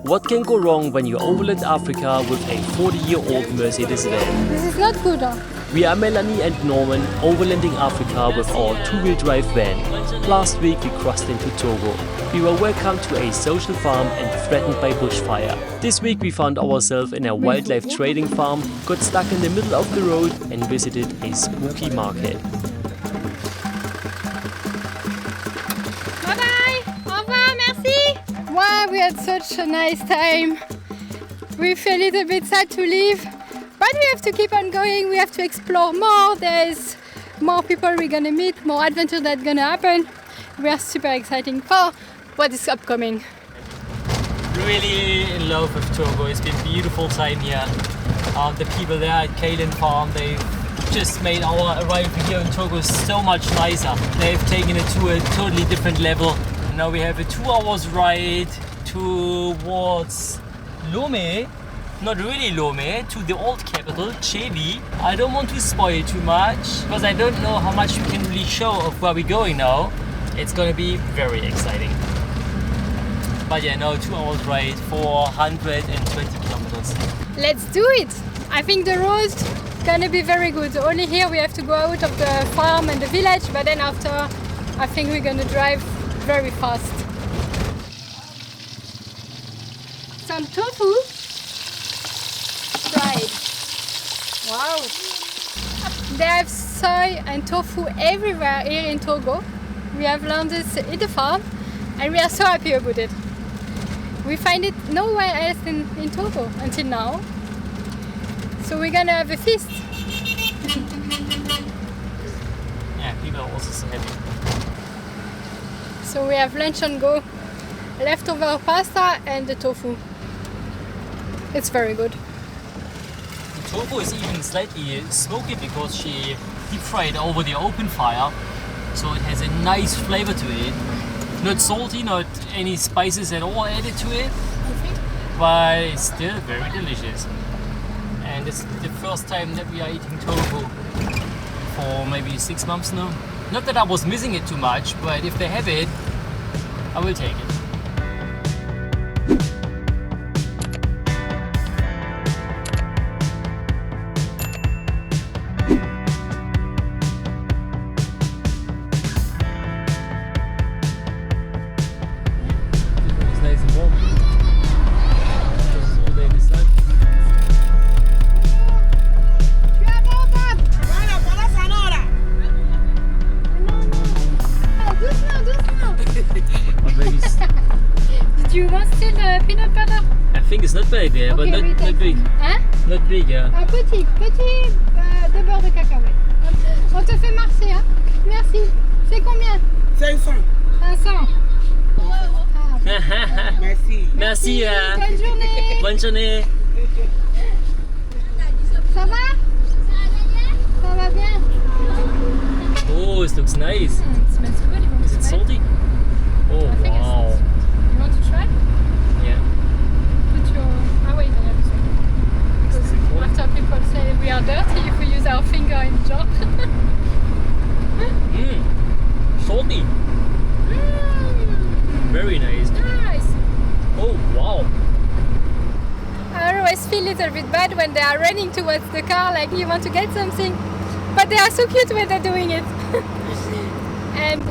What can go wrong when you overland Africa with a 40-year-old Mercedes van? This is not good. Huh? We are Melanie and Norman overlanding Africa with our two-wheel drive van. Last week we crossed into Togo. We were welcomed to a social farm and threatened by bushfire. This week we found ourselves in a wildlife trading farm, got stuck in the middle of the road and visited a spooky market. Wow, we had such a nice time. We feel a little bit sad to leave, but we have to keep on going. We have to explore more. There's more people we're gonna meet, more adventure that's gonna happen. We are super excited for what is upcoming. Really in love with Togo. It's been a beautiful time here. The people there at Kalen Farm, they've just made our arrival here in Togo so much nicer. They've taken it to a totally different level. Now we have a 2 hours ride towards Lomé, not really Lomé, to the old capital, Chevi. I don't want to spoil too much because I don't know how much we can really show of where we're going now. It's gonna be very exciting. But yeah, no, 2 hours ride, 420 kilometers. Let's do it! I think the road's gonna be very good. Only here we have to go out of the farm and the village, but then after I think we're gonna drive very fast. Some tofu fried. Wow! They have soy and tofu everywhere here in Togo. We have learned this in the farm and we are so happy about it. We find it nowhere else in Togo until now. So we're gonna have a feast. Yeah, people are also so happy. So we have lunch on go, leftover pasta and the tofu. It's very good. The tofu is even slightly smoky because she deep fried over the open fire, so it has a nice flavor to it. Not salty, not any spices at all added to it, but it's still very delicious. And it's the first time that we are eating tofu for maybe 6 months now. Not that I was missing it too much, but if they have it, I will take it. It's nice and warm. Just all day in the sun. Do you want still peanut butter? I think it's not bad, yeah, but Okay, not big. Hein? Not big, yeah. Un petit de beurre de cacahuète. On te fait marcher, hein? Merci. C'est combien? 500. 500. Merci. Merci. Bonne journée. Bonne journée. Ça va? Ça va bien? Oh, it looks nice. It smells good. You want Is to it try? salty? Oh, I think wow. it's. You want to try? Yeah. Put your. Ah wait, I have this one. Because after people say we are dirty if we use our finger in the jar. Salty. Very nice. Nice. Oh, wow. I always feel a little bit bad when they are running towards the car, like you want to get something. But they are so cute when they're doing it. And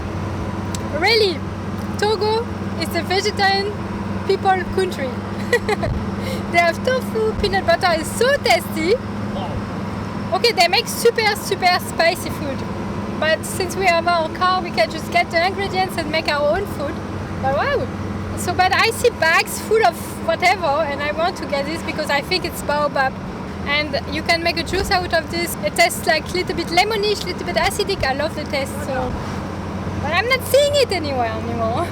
really, Togo is a vegetarian people country. They have tofu, peanut butter is so tasty. Wow. Okay, they make super spicy food. But since we have our car, we can just get the ingredients and make our own food. But wow! So, but I see bags full of whatever, and I want to get this because I think it's baobab. And you can make a juice out of this. It tastes like a little bit lemonish, a little bit acidic. I love the taste. So, but I'm not seeing it anywhere anymore.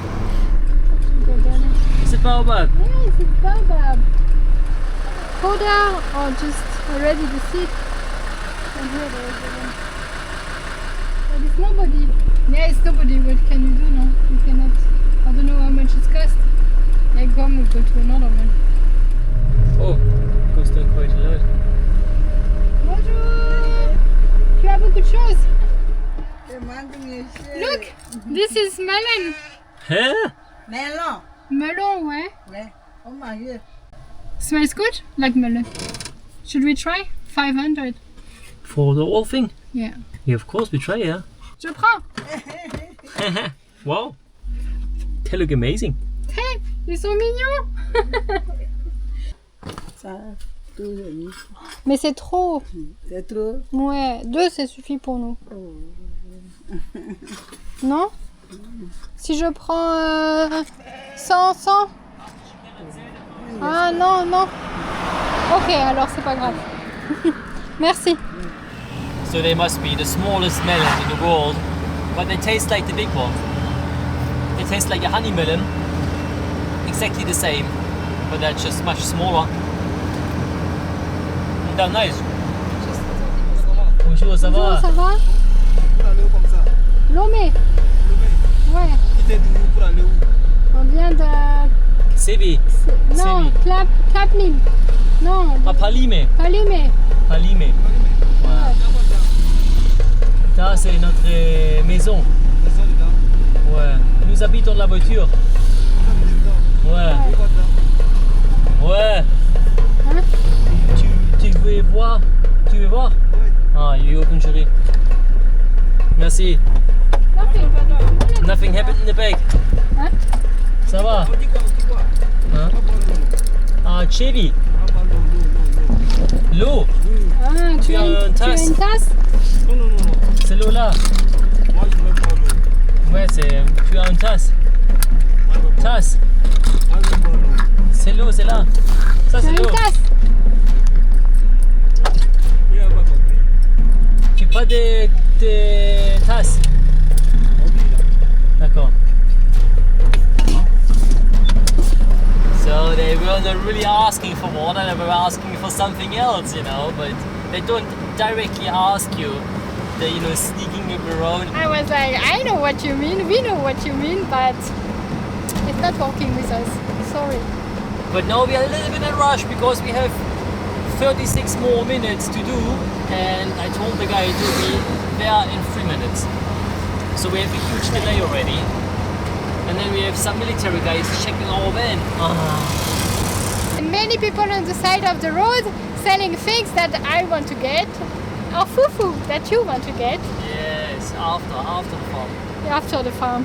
Is it baobab? Yes, it's baobab. Powder or just already the seed. And here there is the one. But it's nobody. Yeah, it's nobody. What can you do now? You cannot. I don't know how much it costs. Like gum, we'll go to another one. Oh, cost them quite a lot. Bonjour. Tu as beaucoup de choses. Look, This is melon. Huh? melon. Melon, ouais. Ouais. Smells good, like melon. Should we try? 500. For the whole thing? Yeah. Yeah, of course we try, yeah. Je prends. Wow. They look amazing. Hey, ils sont mignons. Mais c'est trop. C'est trop. Ouais, 2 c'est suffit pour nous. Non? Si je prends 100. Ah non, non. Ok, alors c'est pas grave. Merci. So they must be the smallest melon in the world, but they taste like the big one. They taste like a honey melon, exactly the same, but they're just much smaller. They're nice. Bonjour, ça Bonjour, va? ça va? Pour aller où comme ça? Lomé. Ouais, Quitter d'où pour aller où? on vient de... Sebi. Non, Sébi. Clapnil. Non, Ah, Palime. Palimé. Palime. Voilà. Ça, c'est notre maison. Maison dedans. Ouais. Nous habitons la voiture. Ouais. Ouais. Hein? Tu veux voir? Tu veux voir? Oui. Ah, you open chérie. Merci. Nothing. Nothing happened in the bag. Hein? Ça va? On dit quoi? Hein? Ah, chérie. L'eau. Ah, tu as une tasse? une tasse? Non. C'est l'eau là. Moi, je veux boire l'eau. Ouais, c'est. Tu as une tasse. Moi, je veux boire- Tasse. moi, je veux boire l'eau. C'est l'eau, c'est là. Ça, Tu as c'est une l'eau. tasse? Il n'a pas compris. Tu pas de tasses. D'accord. So they were not really asking for water, they were asking for something else, you know, but they don't directly ask you. They're, you know, sneaking around. I was like, I know what you mean, we know what you mean, but it's not working with us. Sorry. But now we are a little bit in a rush because we have 36 more minutes to do, and I told the guy to be there in 3 minutes. So we have a huge delay already. And then we have some military guys checking our van. And many people on the side of the road selling things that I want to get, or fufu that you want to get Yes, after the farm. after the farm.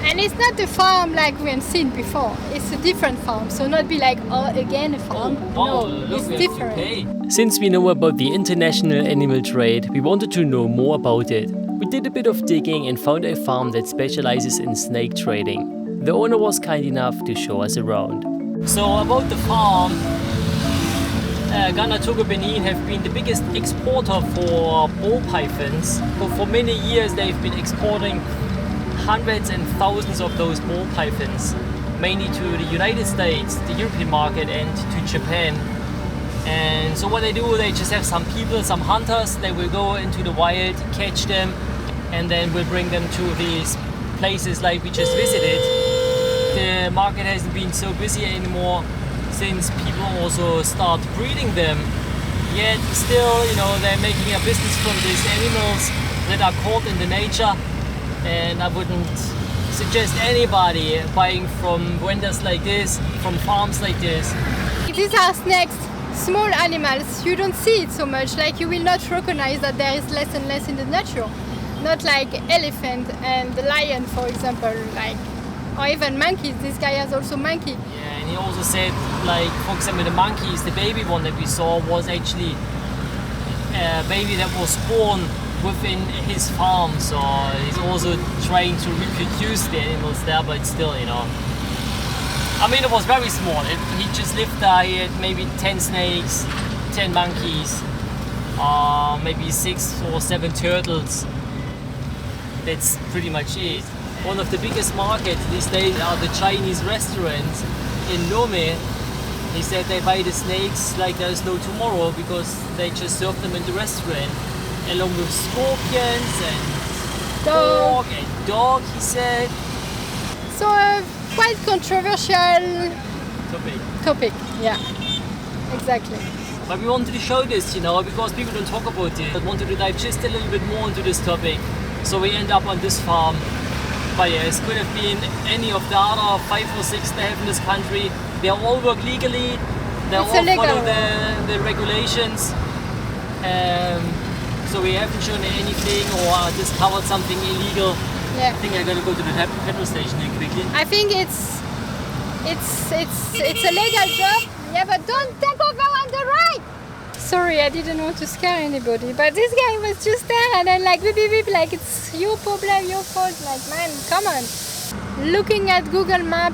And it's not the farm like we have seen before. It's a different farm. So not be like, oh, again a farm. Wow, No, look, it's we have different. UK. Since we know about the international animal trade, we wanted to know more about it. We did a bit of digging and found a farm that specializes in snake trading. The owner was kind enough to show us around. So about the farm, Ghana, Togo, Benin have been the biggest exporter for ball pythons. For many years they've been exporting hundreds and thousands of those ball pythons, mainly to the United States, the European market, and to Japan. And so what they do, they just have some people, some hunters, they will go into the wild, catch them, and then we'll bring them to these places like we just visited. The market hasn't been so busy anymore since people also start breeding them. Yet still, you know, they're making a business from these animals that are caught in the nature. And I wouldn't suggest anybody buying from vendors like this, from farms like this. These are snakes, small animals. You don't see it so much. Like you will not recognize that there is less and less in the nature. Not like elephant and the lion, for example, like, or even monkeys. This guy has also monkey. Yeah, and he also said, like, for example, the monkeys, the baby one that we saw was actually a baby that was born within his farm. So he's also trying to reproduce the animals there, but still, you know. I mean, it was very small. He just lived there. He had maybe 10 snakes, 10 monkeys, maybe 6 or 7 turtles. That's pretty much it. One of the biggest markets these days are the Chinese restaurants in Lomé. He said they buy the snakes like there's no tomorrow because they just serve them in the restaurant, along with scorpions and Dog. pork and dog, he said. So quite controversial topic. Yeah, exactly. But we wanted to show this, you know, because people don't talk about it. I wanted to dive just a little bit more into this topic. So we end up on this farm. But yeah, it could have been any of the other 5 or 6 they have in this country. They all work legally. They all It's illegal. follow the regulations. So we haven't shown anything or discovered something illegal. Yeah. I think I gotta go to the petrol station here quickly. I think it's a legal job. Yeah, but don't take over on the right. Sorry, I didn't want to scare anybody, but this guy was just there and then like beep beep beep, like it's your problem, your fault. Like man, come on. Looking at Google Map,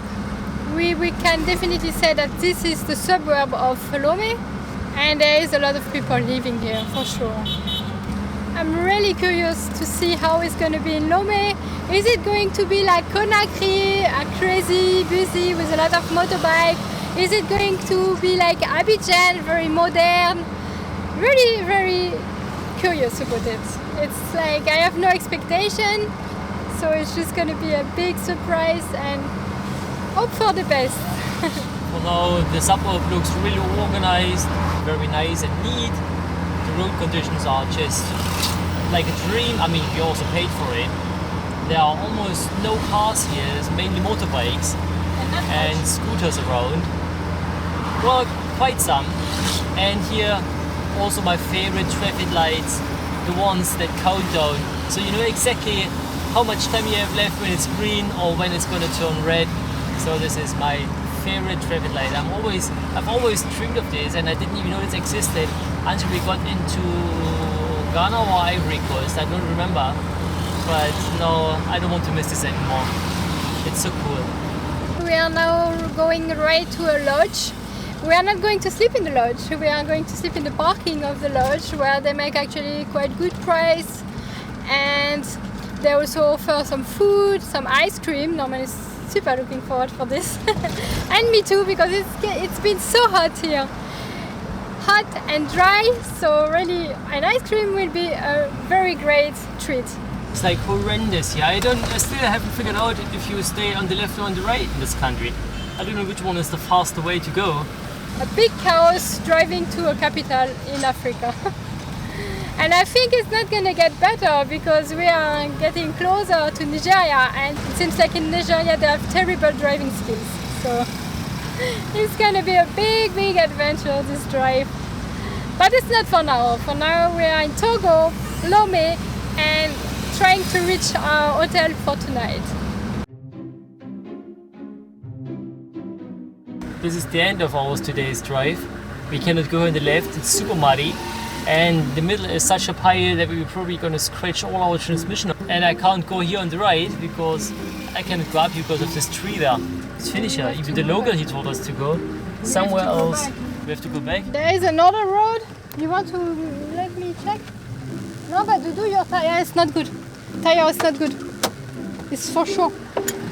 we can definitely say that this is the suburb of Lomé, and there is a lot of people living here for sure. I'm really curious to see how it's going to be in Lomé. Is it going to be like Conakry, crazy, busy with a lot of motorbike? Is it going to be like Abidjan, very modern? Really, very curious about it. It's like I have no expectation, so it's just going to be a big surprise and hope for the best. For now, the suburb looks really organized, very nice and neat. The road conditions are just like a dream. I mean, we also paid for it. There are almost no cars here. There's mainly motorbikes and scooters around. Well, quite some. And here, also my favorite traffic lights, the ones that count down. So you know exactly how much time you have left when it's green or when it's going to turn red. So this is my favorite traffic light. I've always dreamed of this, and I didn't even know it existed until we got into Ghana or Ivory Coast. I don't remember, but no, I don't want to miss this anymore. It's so cool. We are now going right to a lodge. We are not going to sleep in the lodge. We are going to sleep in the parking of the lodge, where they make actually quite good price, and they also offer some food, some ice cream. Normally super looking forward for this. And me too, because it's been so hot here. Hot and dry, so really an ice cream will be a very great treat. It's like horrendous here. I still haven't figured out if you stay on the left or on the right in this country. I don't know which one is the faster way to go. A big chaos driving to a capital in Africa. And I think it's not gonna get better because we are getting closer to Nigeria, and it seems like in Nigeria they have terrible driving skills. So it's gonna be a big adventure, this drive. But it's not for now. For now we are in Togo, Lomé, and trying to reach our hotel for tonight. This is the end of our today's drive. We cannot go on the left, it's super muddy. And the middle is such a pile that we're probably gonna scratch all our transmission. And I can't go here on the right because I cannot go up because of this tree there. Let's finish here. Even the local he told us to go somewhere else. We have to go back. There is another road. You want to let me check? No, but to do your tire is not good. Tire is not good. It's for sure.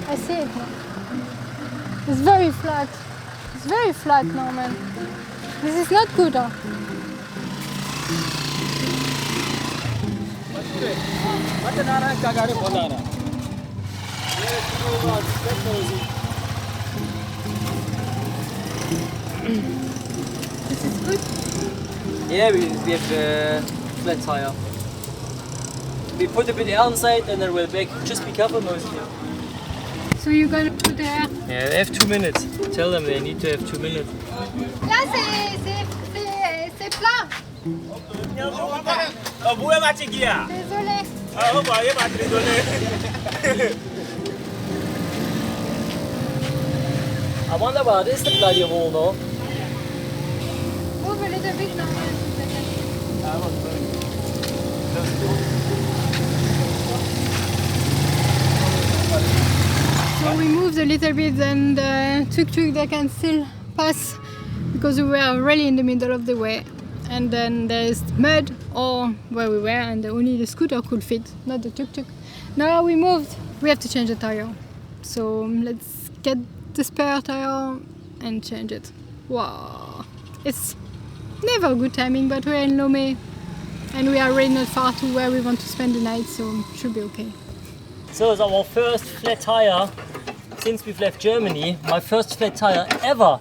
I see it now. It's very flat. It's very flat now, man. This is not good. Huh? This is good. Yeah, we have the flat tire. We put a bit air inside and then we'll back. Just be careful mostly. So you're gonna put there. Yeah, they have 2 minutes. Tell them they need to have 2 minutes. Là c'est plat. Désolé. I wonder what is the bloody hole now. Move a little bit now. So we moved a little bit and the tuk-tuk they can still pass because we were really in the middle of the way. And then there's mud or where we were, and only the scooter could fit, not the tuk-tuk. Now we moved, we have to change the tire. So let's get the spare tire and change it. Wow, it's never good timing, but we're in Lomé and we are really not far to where we want to spend the night, so it should be okay. So it's our first flat tire since we've left Germany. My first flat tire ever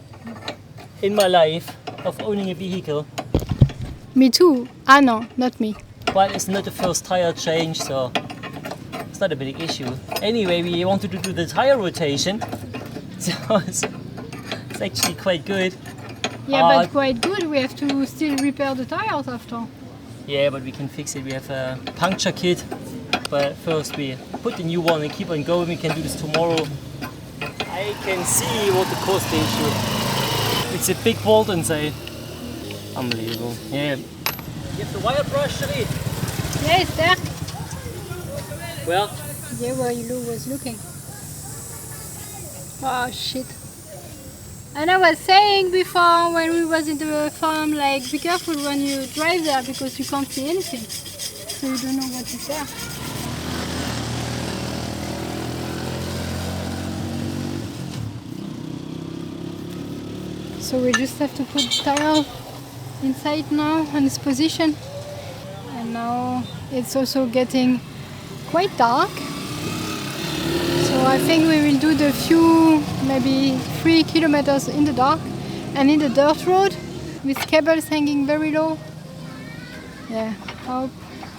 in my life of owning a vehicle. Me too. Ah no, not me. But it's not the first tire change, so it's not a big issue. Anyway, we wanted to do the tire rotation. So it's actually quite good. Yeah, but quite good. We have to still repair the tires after. Yeah, but we can fix it. We have a puncture kit. But first we put the new one and keep on going. We can do this tomorrow. I can see what the cost issue. It's a big bolt inside. Unbelievable. Yeah. You have the wire brush, Cherie? Yeah, it's there. Well, Yeah, where you was looking. Oh shit. And I was saying before when we was in the farm, like be careful when you drive there because you can't see anything. So you don't know what is there. So we just have to put the tire inside now on its position. And now it's also getting quite dark. So I think we will do the few, maybe 3 kilometers in the dark and in the dirt road with cables hanging very low. Yeah, I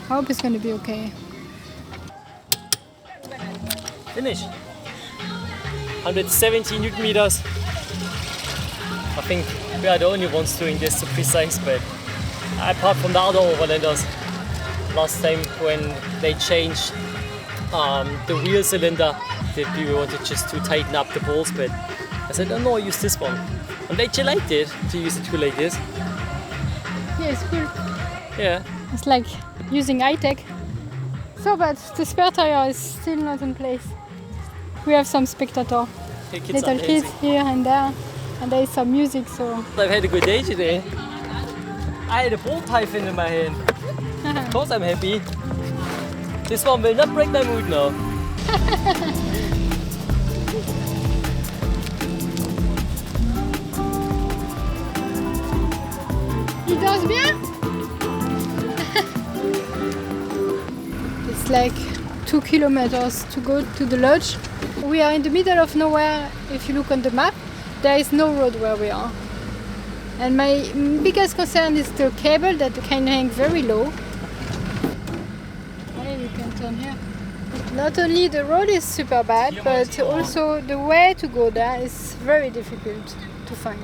hope it's going to be okay. finish. 170 Newton meters. I think we are the only ones doing this to precise, but apart from the other Overlanders, last time when they changed the wheel cylinder, the people wanted just to tighten up the balls, but I said, oh no, use this one. And they actually liked it, to use a tool like this. Yeah, it's cool. Yeah. It's like using high-tech. So, but the spare tire is still not in place. We have some spectator, little kids here and there, and there is some music, so... I've had a good day today. I had a ball tie fin in my hand. Of course I'm happy. This one will not break my mood now. Il danse bien? It's like 2 kilometers to go to the lodge. We are in the middle of nowhere. If you look on the map, there is no road where we are. And my biggest concern is the cable that can hang very low. Hey, you can turn here. Not only the road is super bad, but also the way to go there is very difficult to find.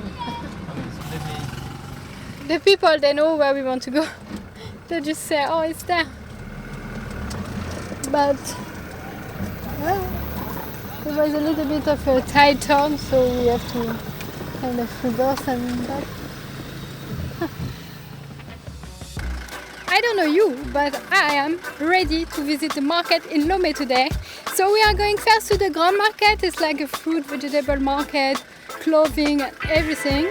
The people, they know where we want to go. They just say, oh, it's there. But well, there was a little bit of a tight turn, so we have to kind of reverse and back. I don't know you, but I am ready to visit the market in Lomé today. So we are going first to the Grand Market. It's like a fruit, vegetable market, clothing, and everything.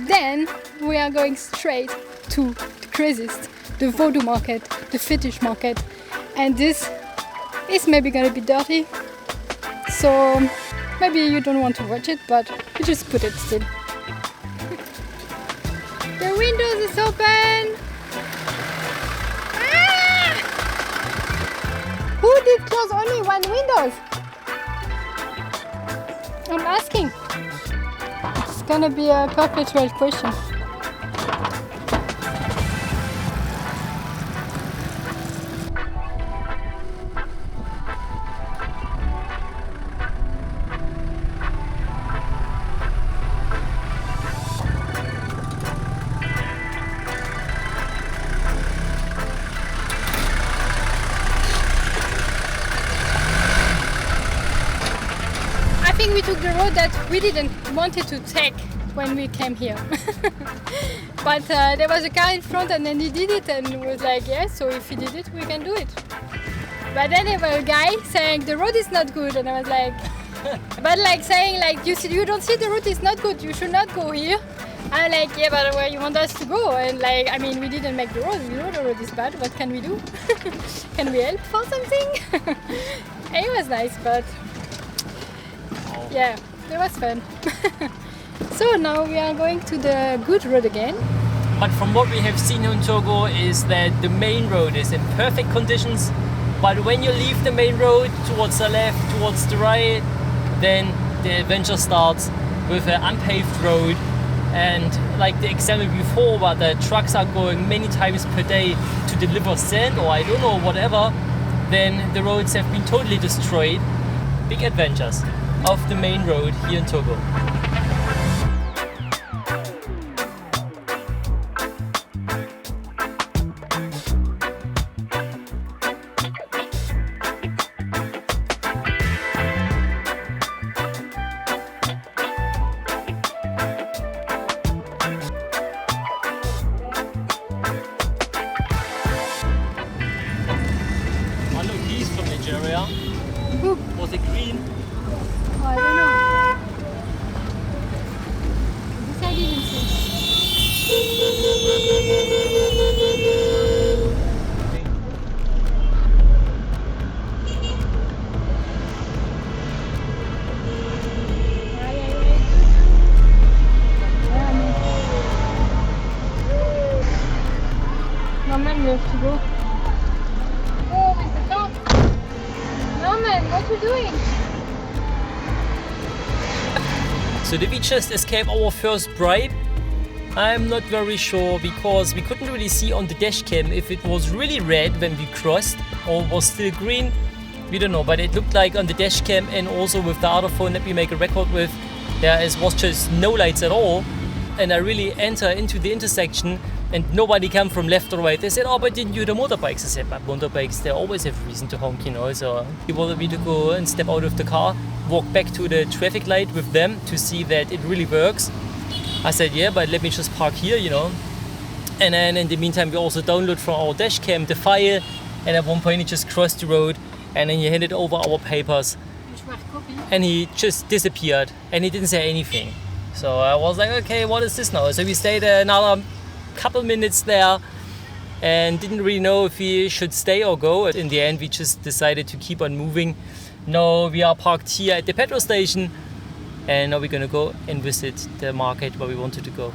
Then we are going straight to the craziest, the Voodoo market, the fetish market. And this is maybe gonna be dirty. So maybe you don't want to watch it, but you just put it still. The windows is open! Ah! Who did close only one window? I'm asking. It's gonna be a perpetual question. I think we took the road that we didn't wanted to take when we came here. But there was a car in front and then he did it and was like, yes, so if he did it, we can do it. But then there was a guy saying the road is not good and I was like, but like saying like, you don't see the road is not good, you should not go here. I'm like, yeah, but where you want us to go? And like, I mean, we didn't make the road, we know the road is bad, what can we do? Can we help for something? And it was nice, but yeah, it was fun. So now we are going to the good road again. But from what we have seen in Togo is that the main road is in perfect conditions. But when you leave the main road towards the left, towards the right, then the adventure starts with an unpaved road. And like the example before, where the trucks are going many times per day to deliver sand or I don't know, whatever, then the roads have been totally destroyed. Big adventures of the main road here in Togo. Norman, we have to go. Oh, with the dog. Norman, what are you doing? So did we just escape our first bribe? I'm not very sure because we couldn't really see on the dash cam if it was really red when we crossed or was still green. We don't know, but it looked like on the dash cam and also with the other phone that we make a record with, there was just no lights at all. And I really enter into the intersection and nobody came from left or right. They said, oh, but didn't you the motorbikes? I said, but motorbikes, they always have reason to honk, you know. So he wanted me to go and step out of the car, walk back to the traffic light with them to see that it really works. I said, yeah, but let me just park here, you know. And then in the meantime, we also download from our dash cam the file. And at one point, he just crossed the road and then he handed over our papers. And he just disappeared and he didn't say anything. So I was like, okay, what is this now? So we stayed another couple minutes there and didn't really know if we should stay or go. In the end, we just decided to keep on moving. Now we are parked here at the petrol station and now we're gonna go and visit the market where we wanted to go.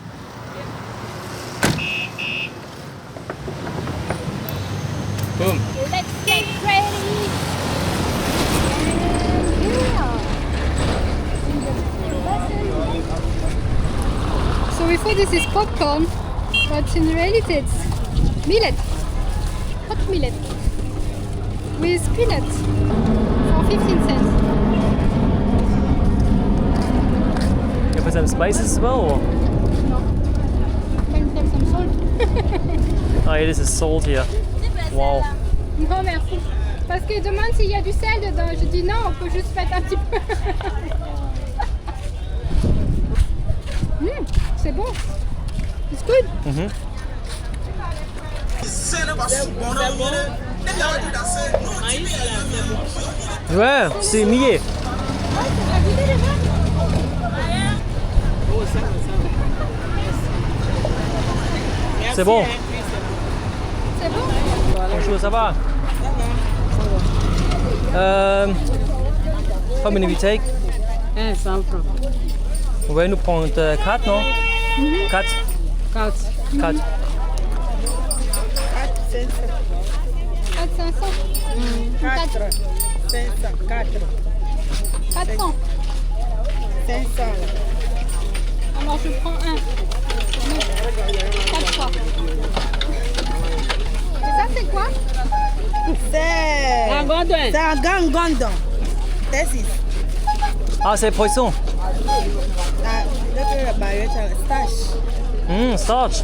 Boom. Let's get ready. So we thought this is popcorn, but in reality it's millet, hot millet, with peanuts for 15 cents. You put some spices as well? Or? No. Can you have some salt? Oh yeah, this is salt here. Wow. Non merci. Parce que demande s'il y a du sel dedans. Je dis non, on peut juste mettre un petit peu. C'est bon. It's good. Ouais, c'est miellé. C'est bon. C'est bon. Bonjour, ça va? How many we take? 100 francs. On va nous prendre 4, non? 4. 4. 4. 500. 4. 400. 500. Alors je prends un. 4 fois. Et ça c'est quoi? C'est un gandon. This is Ah, c'est poisson. stash. Starch.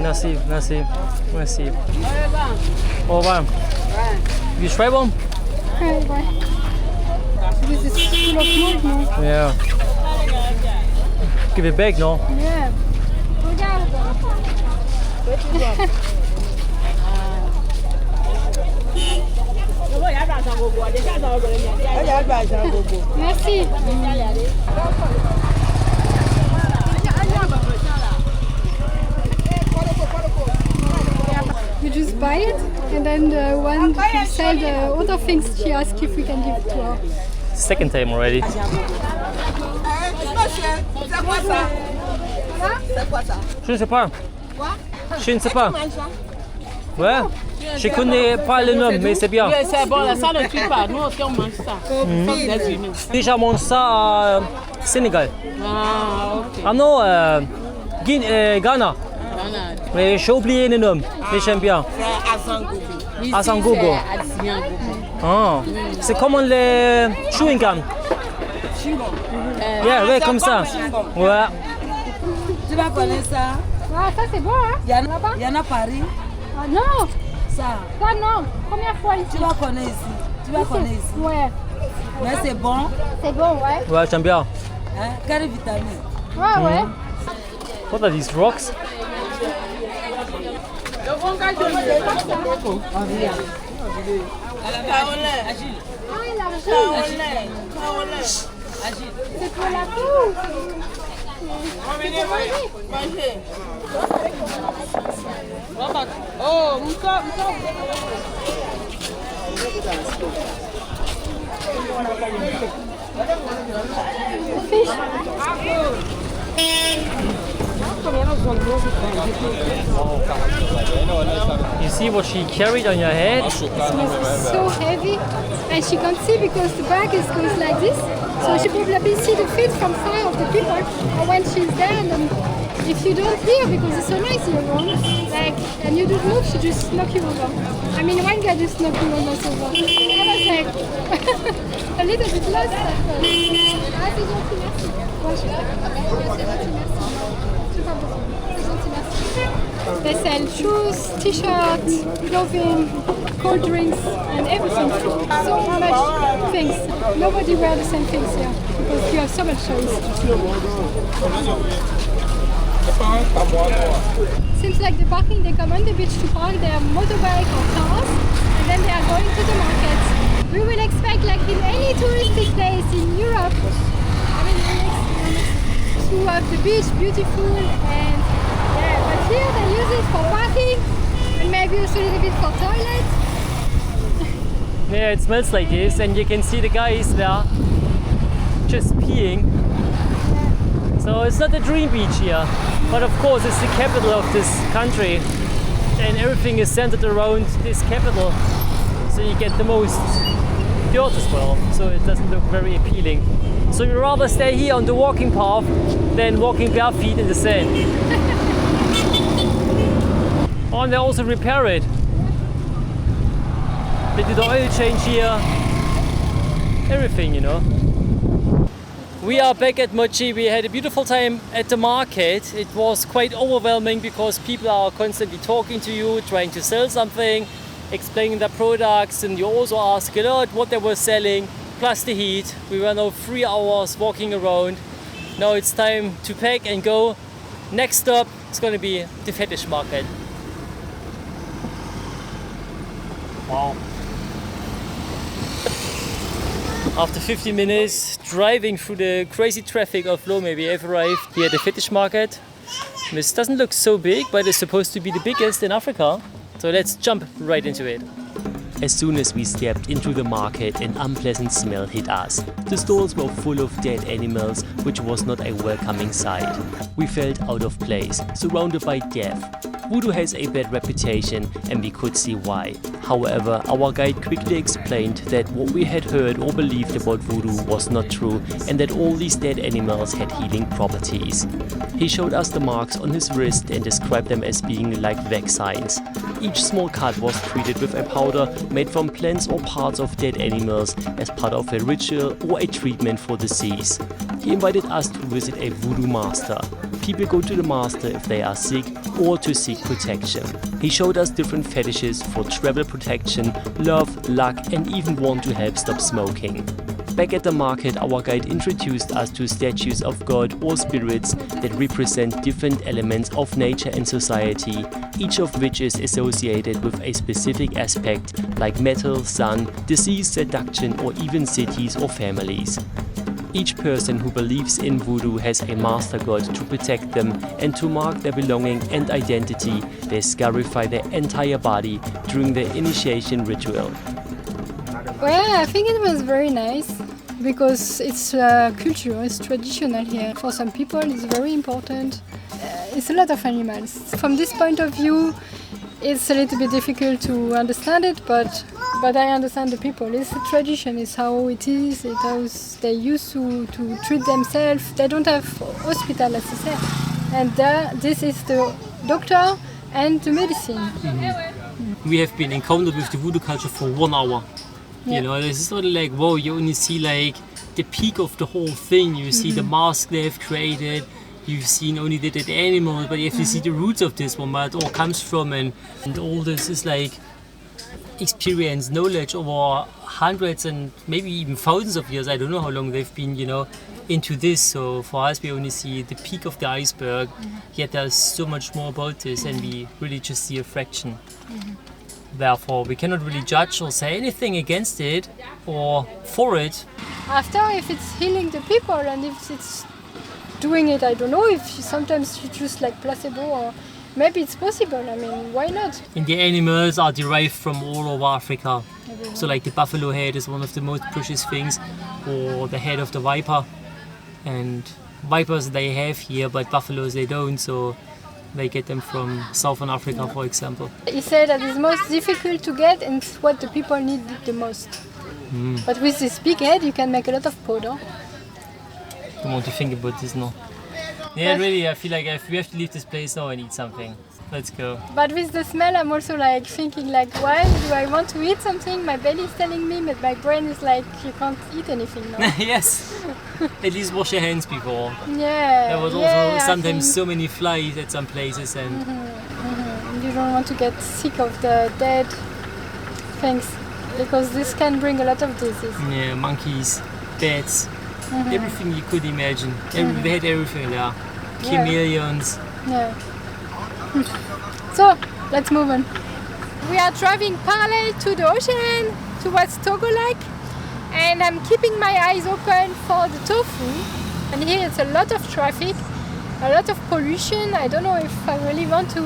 Merci, merci, merci. Au revoir. You try one? Ouais. This is full of milk, no? Yeah. Give it back, no? Yeah. Regarde. Merci. We just buy it and then the one who sell the other things, she asked if we can give it to her. Second time already. Je ne sais pas. Je ne sais pas. Ouais. Je connais pas le nom, mais c'est bien. Oui, c'est bon, ça ne tue pas. Nous aussi, on mange ça. Déjà mange ça au Sénégal. Ah, ok. Ah non, Ghana. Mais j'ai oublié le nom, mais j'aime bien. Asangogo. Ah, c'est comme le chewing gum. Ouais, comme ça. Ouais. Tu vas connaître ça? Ah, ça c'est bon, hein? Il y en a Paris. Ah non! Ça. Ça non! Première fois ici. Tu vas connaître ici. Tu vas connaître ici. Ouais. Mais c'est bon. C'est bon, ouais. Ouais, j'aime bien. Hein? Quelle vitamine? Ouais. What are these rocks? Ah, l'argile. C'est pour la bouffe. You see what she carried on your head? It's so heavy, and she can't see because the bag goes like this. So she probably see the feet from far of the people. And when she's there, and if you don't hear because it's so noisy around, like, and you don't move, she just knock you over. I mean, one guy just knocked me almost over. I was like a little bit lost at first. Ah, c'est gentil, merci. Bon, je c'est gentil, merci. C'est pas besoin. C'est gentil, merci. They sell shoes, t-shirts, clothing, cold drinks, and everything. So much things. Nobody wears the same things here because you have so much choice. Seems like the parking, they come on the beach to park their motorbike or cars, and then they are going to the market. We will expect, like in any touristic place in Europe, I mean, to have the beach beautiful, and yeah, but here they use it for parking and maybe also a little bit for toilets. Yeah, it smells like this, and you can see the guys there just peeing. So it's not a dream beach here, but of course it's the capital of this country, and everything is centered around this capital, so you get the most dirt as well, so it doesn't look very appealing. So you'd rather stay here on the walking path than walking bare feet in the sand. Oh, and they also repair it. They did the oil change here, everything, you know. We are back at Mochi. We had a beautiful time at the market. It was quite overwhelming because people are constantly talking to you, trying to sell something, explaining their products, and you also ask a lot what they were selling, plus the heat. We were now 3 hours walking around. Now it's time to pack and go. Next stop is going to be the fetish market. Wow. After 50 minutes driving through the crazy traffic of Lomé, we have arrived here at the fetish market. This doesn't look so big, but it's supposed to be the biggest in Africa. So let's jump right into it. As soon as we stepped into the market, an unpleasant smell hit us. The stalls were full of dead animals, which was not a welcoming sight. We felt out of place, surrounded by death. Voodoo has a bad reputation, and we could see why. However, our guide quickly explained that what we had heard or believed about Voodoo was not true, and that all these dead animals had healing properties. He showed us the marks on his wrist and described them as being like wax signs. Each small cut was treated with a powder made from plants or parts of dead animals as part of a ritual or a treatment for disease. He invited us to visit a voodoo master. People go to the master if they are sick or to seek protection. He showed us different fetishes for travel protection, love, luck, and even one to help stop smoking. Back at the market, our guide introduced us to statues of God or spirits that represent different elements of nature and society, each of which is associated with a specific aspect like metal, sun, disease, seduction, or even cities or families. Each person who believes in voodoo has a master god to protect them, and to mark their belonging and identity, they scurify their entire body during their initiation ritual. Well, I think it was very nice because it's cultural, it's traditional here. For some people, it's very important. It's a lot of animals. From this point of view, it's a little bit difficult to understand it, but I understand the people. It's a tradition, it's how it is, it's how they used to treat themselves. They don't have hospital, as I say. And this is the doctor and the medicine. Mm-hmm. We have been encountered with the voodoo culture for 1 hour. Yeah. You know, this is not like, whoa, you only see like the peak of the whole thing. You see the mask they have created, you've seen unedited animals, but you have to see the roots of this one, where it all comes from, and all this is like experience, knowledge over hundreds and maybe even thousands of years. I don't know how long they've been, you know, into this. So for us, we only see the peak of the iceberg, yet there's so much more about this, and we really just see a fraction. Therefore, we cannot really judge or say anything against it or for it. After, if it's healing the people and if it's doing it. I don't know if sometimes you just like placebo, or maybe it's possible. I mean, why not? And the animals are derived from all over Africa. So like the buffalo head is one of the most precious things, or the head of the viper. And vipers they have here, but buffaloes they don't, so they get them from Southern Africa, for example. He said that it's most difficult to get and it's what the people need the most. But with this big head, you can make a lot of powder. Don't want to think about this now. Yeah, really, I feel like if we have to leave this place now and eat something. Let's go. But with the smell, I'm also like thinking like, why do I want to eat something? My belly is telling me, but my brain is like, you can't eat anything now. Yes. At least wash your hands before. Yeah. There was also yeah, sometimes so many flies at some places, and you don't want to get sick of the dead things, because this can bring a lot of disease. yeah, monkeys, bats, everything you could imagine. They had everything there. Chameleons. Yeah. So, let's move on. We are driving parallel to the ocean, towards Togo Lake, and I'm keeping my eyes open for the tofu. And here it's a lot of traffic, a lot of pollution. I don't know if I really want to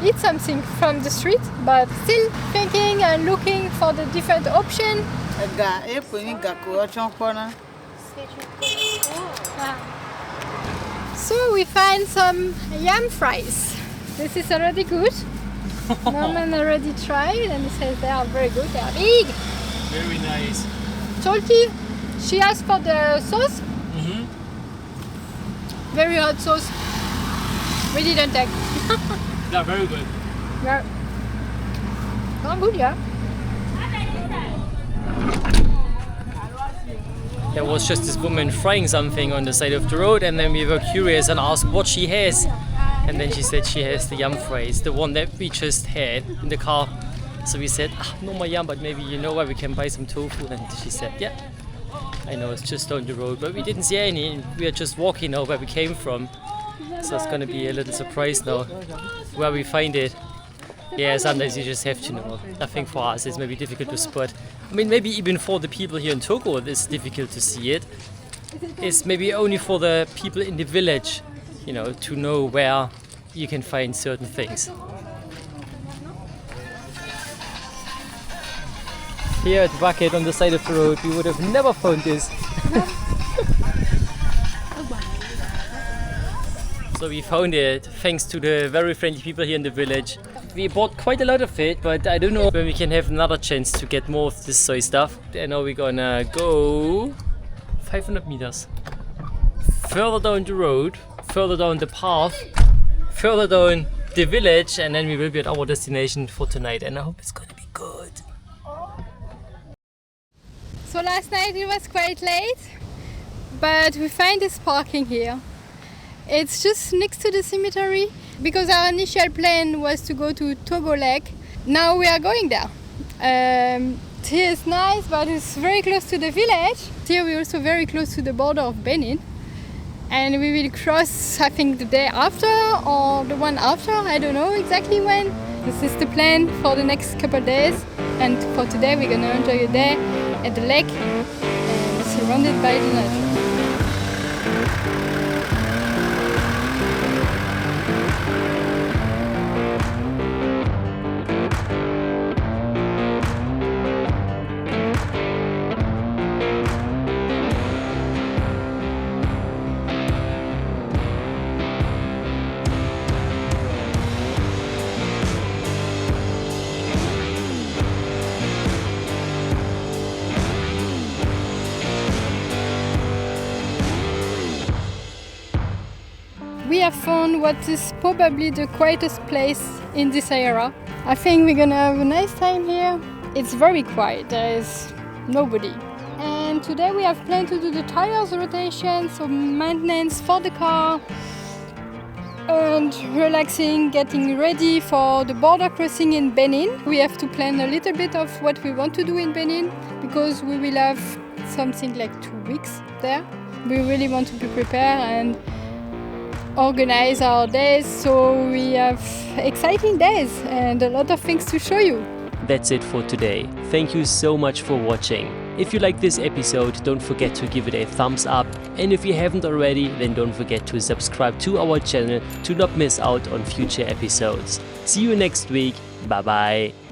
eat something from the street, but still thinking and looking for the different options. So we find some yam fries. This is already good. Norman already tried and he says they are very good. They are big, Very nice. salty. She asked for the sauce. Very hot sauce. We didn't take. They're very good. Yeah. Oh, good, yeah. There was just this woman frying something on the side of the road, and then we were curious and asked what she has. And then she said she has the yam fries, the one that we just had in the car. So we said, no more yam, but maybe you know where we can buy some tofu. And she said, yeah, I know, it's just down the road. But we didn't see any. We are just walking now where we came from. So it's going to be a little surprise now where we find it. Yeah, sometimes you just have to know. I think for us it's maybe difficult to spot. I mean, maybe even for the people here in Togo it's difficult to see it. It's maybe only for the people in the village, you know, to know where you can find certain things. Here at Bucket on the side of the road, we would have never found this. So we found it thanks to the very friendly people here in the village. We bought quite a lot of it, but I don't know when we can have another chance to get more of this soy stuff. And now we're gonna go 500 meters further down the road, further down the path, further down the village, and then we will be at our destination for tonight. And I hope it's gonna be good. So last night it was quite late, but we find this parking here. It's just next to the cemetery, because our initial plan was to go to Togo Lake. Now we are going there. Here is nice, but it's very close to the village. Here we're also very close to the border of Benin. And we will cross, I think, the day after or the one after, I don't know exactly when. This is the plan for the next couple of days. And for today we're gonna enjoy a day at the lake and surrounded by the nature. We have found what is probably the quietest place in this area. I think we're gonna have a nice time here. It's very quiet, there is nobody. And today we have planned to do the tires rotation, so maintenance for the car, and relaxing, getting ready for the border crossing in Benin. We have to plan a little bit of what we want to do in Benin, because we will have something like 2 weeks there. We really want to be prepared and organize our days, so we have exciting days and a lot of things to show you. That's it for today. Thank you so much for watching. If you like this episode, don't forget to give it a thumbs up, and if you haven't already, then don't forget to subscribe to our channel to not miss out on future episodes. See you next week. Bye bye.